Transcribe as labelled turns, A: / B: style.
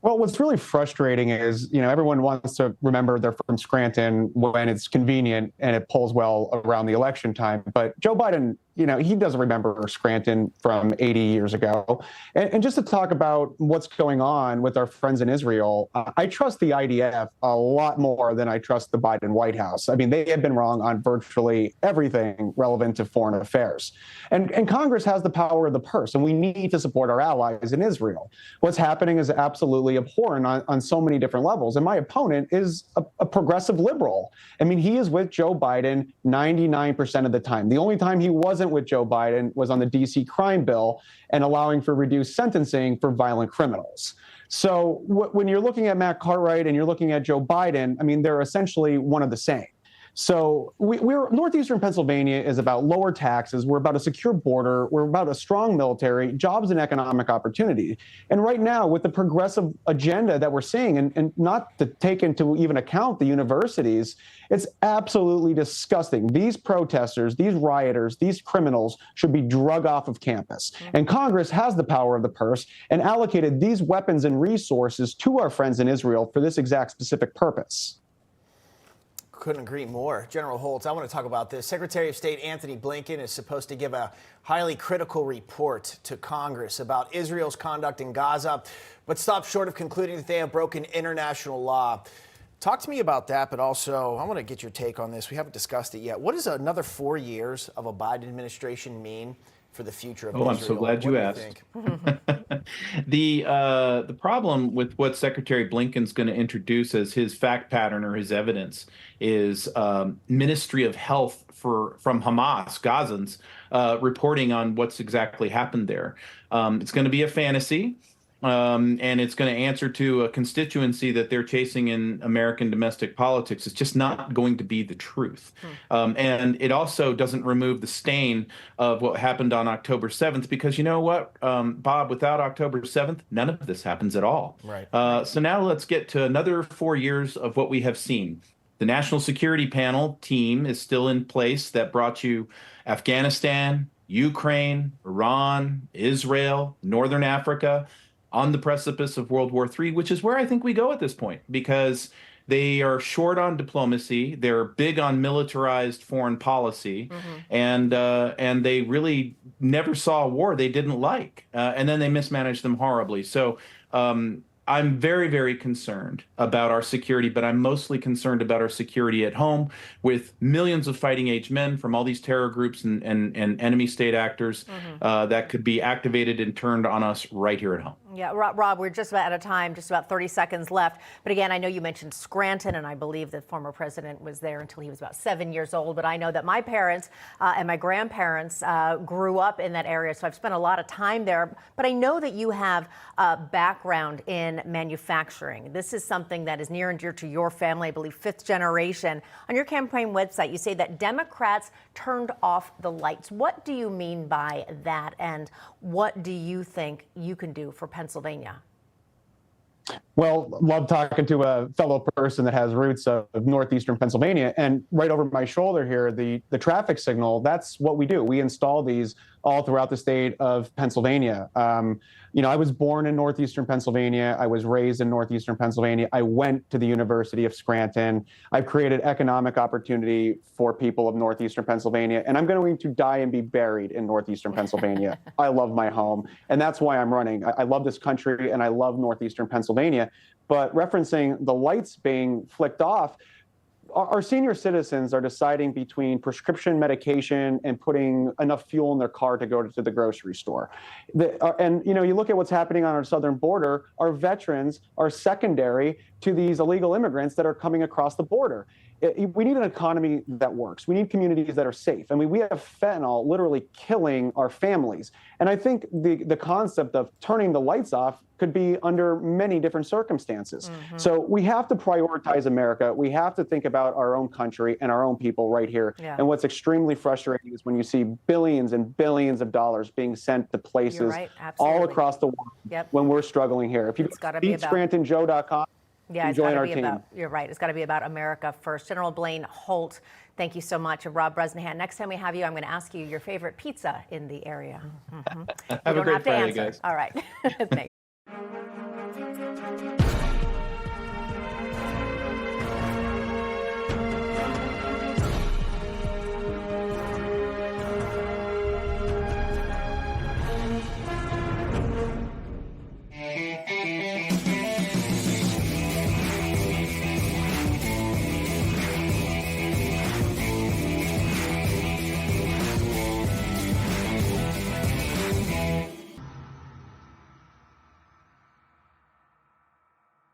A: Well, what's really frustrating is, everyone wants to remember they're from Scranton when it's convenient and it polls well around the election time. But Joe Biden, he doesn't remember Scranton from 80 years ago. And just to talk about what's going on with our friends in Israel, I trust the IDF a lot more than I trust the Biden White House. I mean, they have been wrong on virtually everything relevant to foreign affairs. And Congress has the power of the purse, and we need to support our allies in Israel. What's happening is absolutely abhorrent on so many different levels. And my opponent is a progressive liberal. I mean, he is with Joe Biden 99% of the time. The only time he wasn't with Joe Biden was on the DC crime bill and allowing for reduced sentencing for violent criminals. So when you're looking at Matt Cartwright and you're looking at Joe Biden, I mean, they're essentially one of the same. So northeastern Pennsylvania is about lower taxes. We're about a secure border. We're about a strong military, jobs and economic opportunity. And right now, with the progressive agenda that we're seeing, and not to take into even account the universities, it's absolutely disgusting. These protesters, these rioters, these criminals should be drug off of campus. And Congress has the power of the purse and allocated these weapons and resources to our friends in Israel for this exact specific purpose.
B: Couldn't agree more. General Holtz, I want to talk about this. Secretary of State Anthony Blinken is supposed to give a highly critical report to Congress about Israel's conduct in Gaza, but stopped short of concluding that they have broken international law. Talk to me about that, but also I want to get your take on this. We haven't discussed it yet. What does another 4 years of a Biden administration mean for the future of Israel?
C: I'm so glad you asked. The problem with what Secretary Blinken's going to introduce as his fact pattern or his evidence is Ministry of Health from Hamas, Gazans, reporting on what's exactly happened there. It's going to be a fantasy. And it's going to answer to a constituency that they're chasing in American domestic politics. It's just not going to be the truth. And it also doesn't remove the stain of what happened on October 7th, because you know what, Bob, without October 7th, none of this happens at all.
B: Right.
C: So now let's get to another 4 years of what we have seen. The National Security Panel team is still in place that brought you Afghanistan, Ukraine, Iran, Israel, Northern Africa, on the precipice of World War III, which is where I think we go at this point, because they are short on diplomacy, they're big on militarized foreign policy, and they really never saw a war they didn't like, and then they mismanaged them horribly. So I'm very, very concerned about our security, but I'm mostly concerned about our security at home with millions of fighting age men from all these terror groups and enemy state actors that could be activated and turned on us right here at home.
D: Yeah, Rob, we're just about out of time, just about 30 seconds left. But again, I know you mentioned Scranton, and I believe the former president was there until he was about 7 years old. But I know that my parents and my grandparents grew up in that area, so I've spent a lot of time there. But I know that you have a background in manufacturing. This is something that is near and dear to your family, I believe fifth generation. On your campaign website, you say that Democrats turned off the lights. What do you mean by that, and what do you think you can do for Pennsylvania?
A: Well, love talking to a fellow person that has roots of northeastern Pennsylvania. And right over my shoulder here, the traffic signal, that's what we do. We install these all throughout the state of Pennsylvania. I was born in northeastern Pennsylvania. I was raised in northeastern Pennsylvania. I went to the University of Scranton. I've created economic opportunity for people of northeastern Pennsylvania, and I'm going to die and be buried in northeastern Pennsylvania. I love my home, and that's why I'm running. I love this country, and I love northeastern Pennsylvania. But referencing the lights being flicked off, our senior citizens are deciding between prescription medication and putting enough fuel in their car to go to the grocery store. You look at what's happening on our southern border, our veterans are secondary to these illegal immigrants that are coming across the border. We need an economy that works. We need communities that are safe. I mean, we have fentanyl literally killing our families. And I think the concept of turning the lights off could be under many different circumstances. So we have to prioritize America. We have to think about our own country and our own people right here. Yeah. And what's extremely frustrating is when you see billions and billions of dollars being sent to places all across the world when we're struggling here. If you go to beatscrantonjoe.com,
D: yeah, it's got to be about, you're right, it's got to be about America first. General Blaine Holt, thank you so much. Rob Bresnahan, next time we have you, I'm going to ask you your favorite pizza in the area.
C: Have a great Friday, guys.
D: All right. Thanks. Bye.